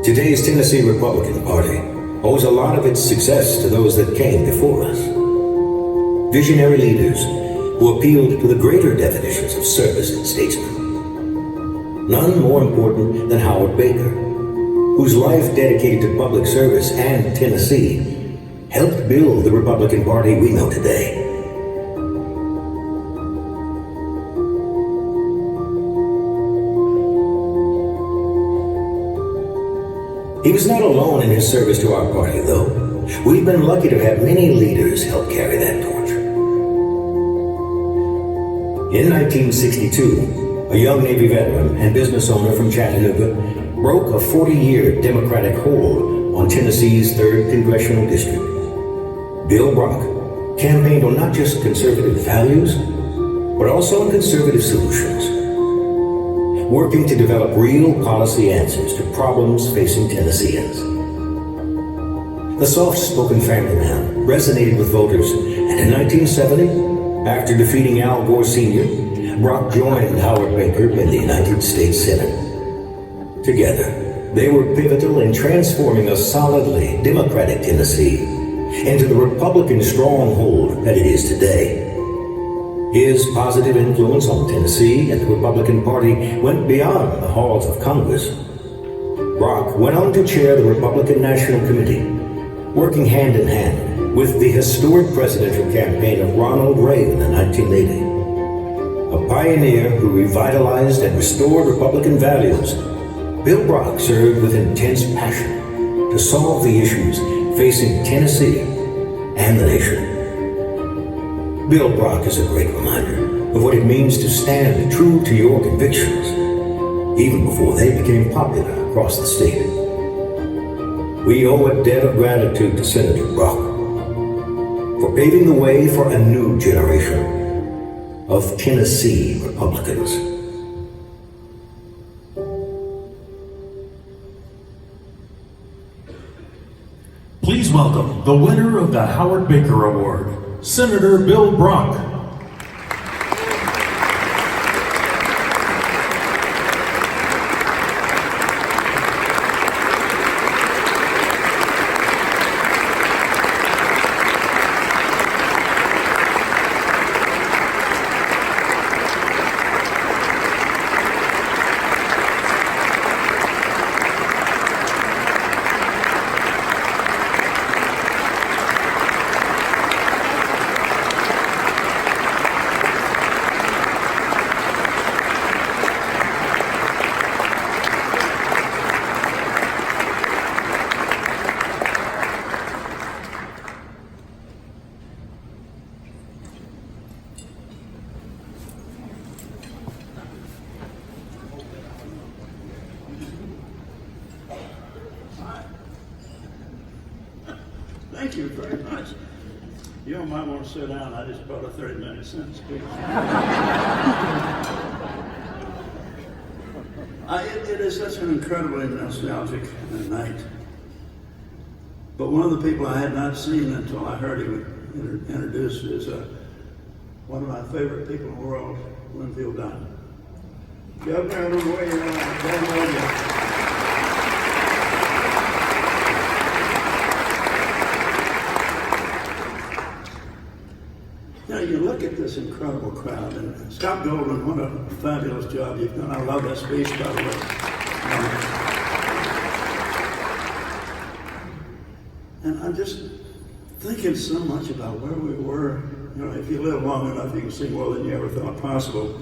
Today's Tennessee Republican Party owes a lot of its success to those that came before us. Visionary leaders who appealed to the greater definitions of service and statesman. None more important than Howard Baker, whose life dedicated to public service and Tennessee helped build the Republican Party we know today. He was not alone in his service to our party, though. We've been lucky to have many leaders help carry that torch. In 1962, a young Navy veteran and business owner from Chattanooga broke a 40-year Democratic hold on Tennessee's 3rd Congressional District. Bill Brock campaigned on not just conservative values, but also on conservative solutions, working to develop real policy answers to problems facing Tennesseans. The soft-spoken family man resonated with voters, and in 1970, after defeating Al Gore Sr., Brock joined Howard Baker in the United States Senate. Together, they were pivotal in transforming a solidly Democratic Tennessee into the Republican stronghold that it is today. His positive influence on Tennessee and the Republican Party went beyond the halls of Congress. Brock went on to chair the Republican National Committee, working hand in hand with the historic presidential campaign of Ronald Reagan in 1980. A pioneer who revitalized and restored Republican values, Bill Brock served with intense passion to solve the issues facing Tennessee and the nation. Bill Brock is a great reminder of what it means to stand true to your convictions, even before they became popular across the state. We owe a debt of gratitude to Senator Brock for paving the way for a new generation of Tennessee Republicans. Please welcome the winner of the Howard Baker Award, Senator Bill Brock. Thank you very much. You all might want to sit down. I just brought a 30-minute sentence speech. It is such an incredibly nostalgic night. But one of the people I had not seen until I heard him introduced is one of my favorite people in the world, Winfield Dunn. Governor, I don't know where you are. Now you look at this incredible crowd, and Scott Goldman, what a fabulous job you've done. I love that speech, by the way. And I'm just thinking so much about where we were. You know, if you live long enough, you can see more than you ever thought possible.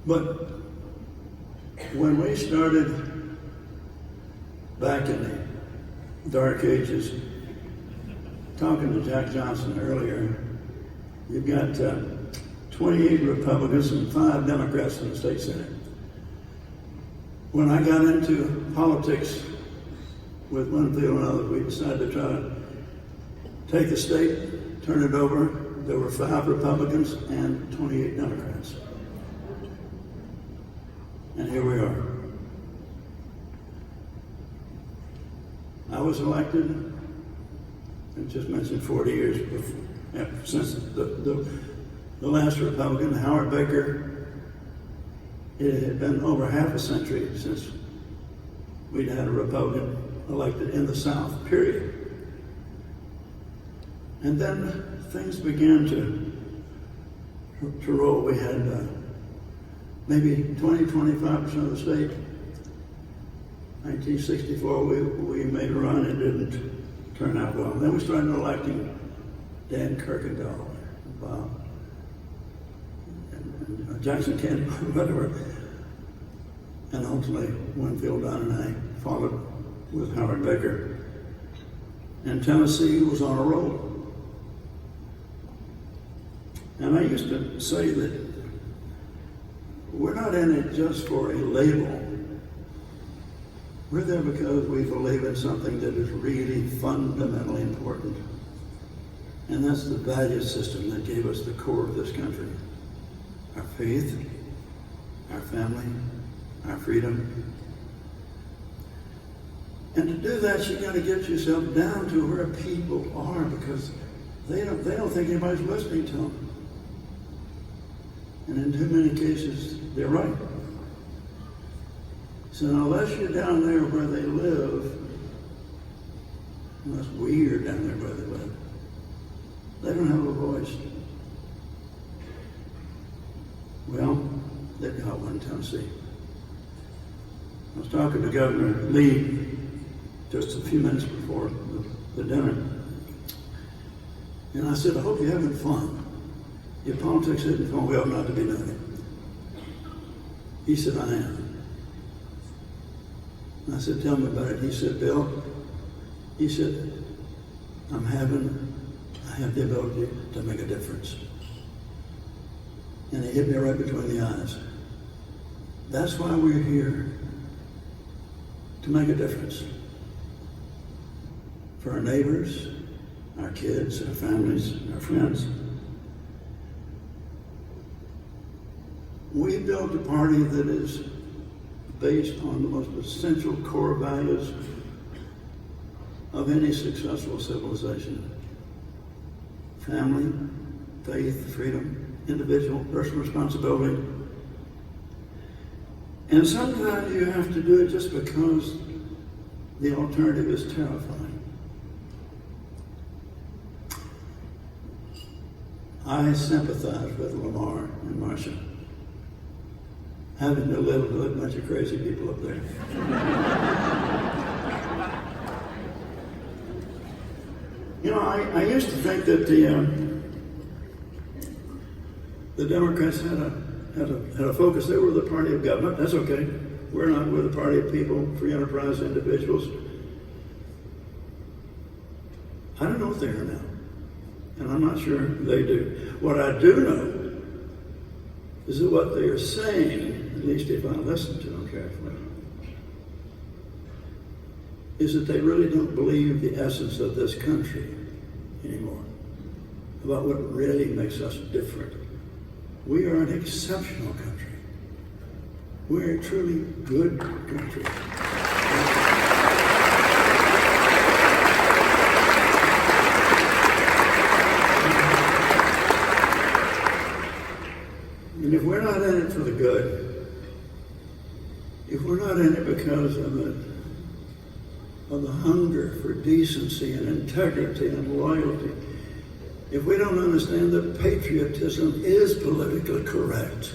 But when we started back in the dark ages, talking to Jack Johnson earlier, you've got 28 Republicans and 5 Democrats in the state Senate. When I got into politics with Winfield and others, we decided to try to take the state, turn it over. There were 5 Republicans and 28 Democrats. And here we are. I was elected, I just mentioned 40 years before. Since the last Republican, Howard Baker, it had been over half a century since we'd had a Republican elected in the South, period. And then things began to roll. We had maybe 20-25% of the state. 1964, we made a run. It didn't turn out well. And then we started electing Dan Kirkendall, Bob, and Jackson Kennedy, whatever. And ultimately, Winfield Dunn and I followed with Howard Baker. And Tennessee was on a roll. And I used to say that we're not in it just for a label. We're there because we believe in something that is really fundamentally important. And that's the value system that gave us the core of this country. Our faith, our family, our freedom. And to do that, you got to get yourself down to where people are, because they don't think anybody's listening to them. And in too many cases, they're right. So unless you're down there where they live, unless we are down there where they live, they don't have a voice. Well, they've got one in Tennessee. I was talking to Governor Lee just a few minutes before the dinner. And I said, I hope you're having fun. Your politics isn't going well not to be doing it. He said, I am. And I said, tell me about it. He said, Bill, he said, I have the ability to make a difference. And he hit me right between the eyes. That's why we're here, to make a difference. For our neighbors, our kids, our families, our friends. We built a party that is based on the most essential core values of any successful civilization. Family, faith, freedom, individual, personal responsibility. And sometimes you have to do it just because the alternative is terrifying. I sympathize with Lamar and Marcia, having to live with a bunch of crazy people up there. You know, I used to think that the Democrats had a focus. They were the party of government. That's okay. We're not. We're the party of people, free enterprise individuals. I don't know if they are now, and I'm not sure they do. What I do know is that what they are saying, at least if I listen to them carefully, is that they really don't believe the essence of this country anymore, about what really makes us different. We are an exceptional country. We're a truly good country. And if we're not in it for the good, if we're not in it because of the hunger for decency and integrity and loyalty, if we don't understand that patriotism is politically correct,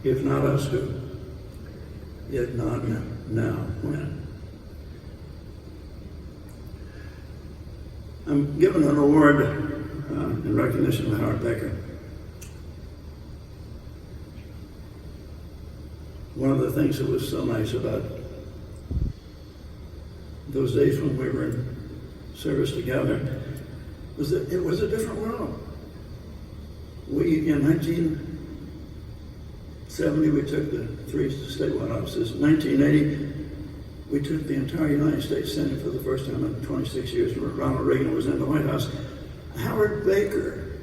if not us, who? If not now, when? I'm given an award in recognition of Howard Baker. One of the things that was so nice about those days when we were in service together was that it was a different world. We, in 1970, we took the 3 statewide offices. In 1980, we took the entire United States Senate for the first time in 26 years. Ronald Reagan was in the White House. Howard Baker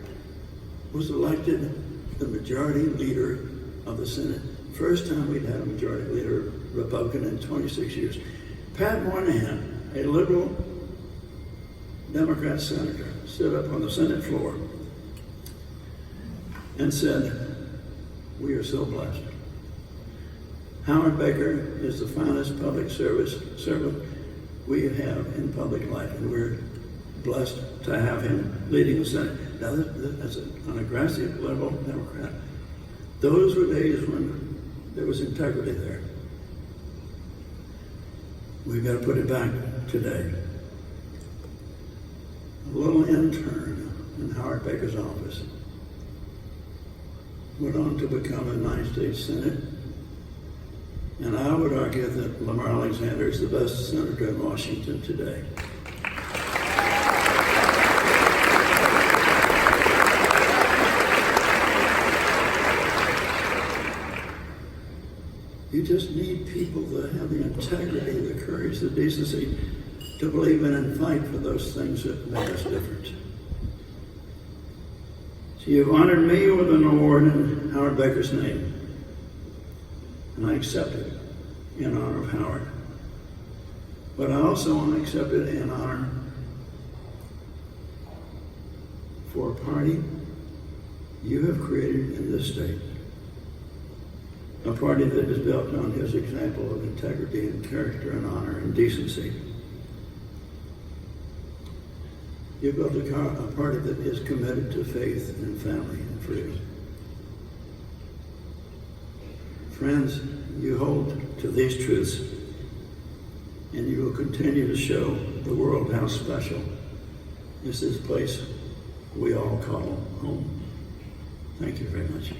was elected the majority leader of the Senate. First time we'd had a majority leader Republican in 26 years. Pat Moynihan, a liberal Democrat senator stood up on the Senate floor and said, "We are so blessed. Howard Baker is the finest public servant we have in public life, and we're blessed to have him leading the Senate." Now, that's an aggressive liberal Democrat. Those were days when there was integrity there. We've got to put it back today. A little intern in Howard Baker's office went on to become a United States Senate. And I would argue that Lamar Alexander is the best senator in Washington today. You just need people that have the integrity, the courage, the decency to believe in and fight for those things that make us different. So you've honored me with an award in Howard Baker's name, and I accept it in honor of Howard. But I also want to accept it in honor for a party you have created in this state. A party that is built on his example of integrity and character and honor and decency. You built a party that is committed to faith and family and freedom. Friends, you hold to these truths, and you will continue to show the world how special is this place we all call home. Thank you very much.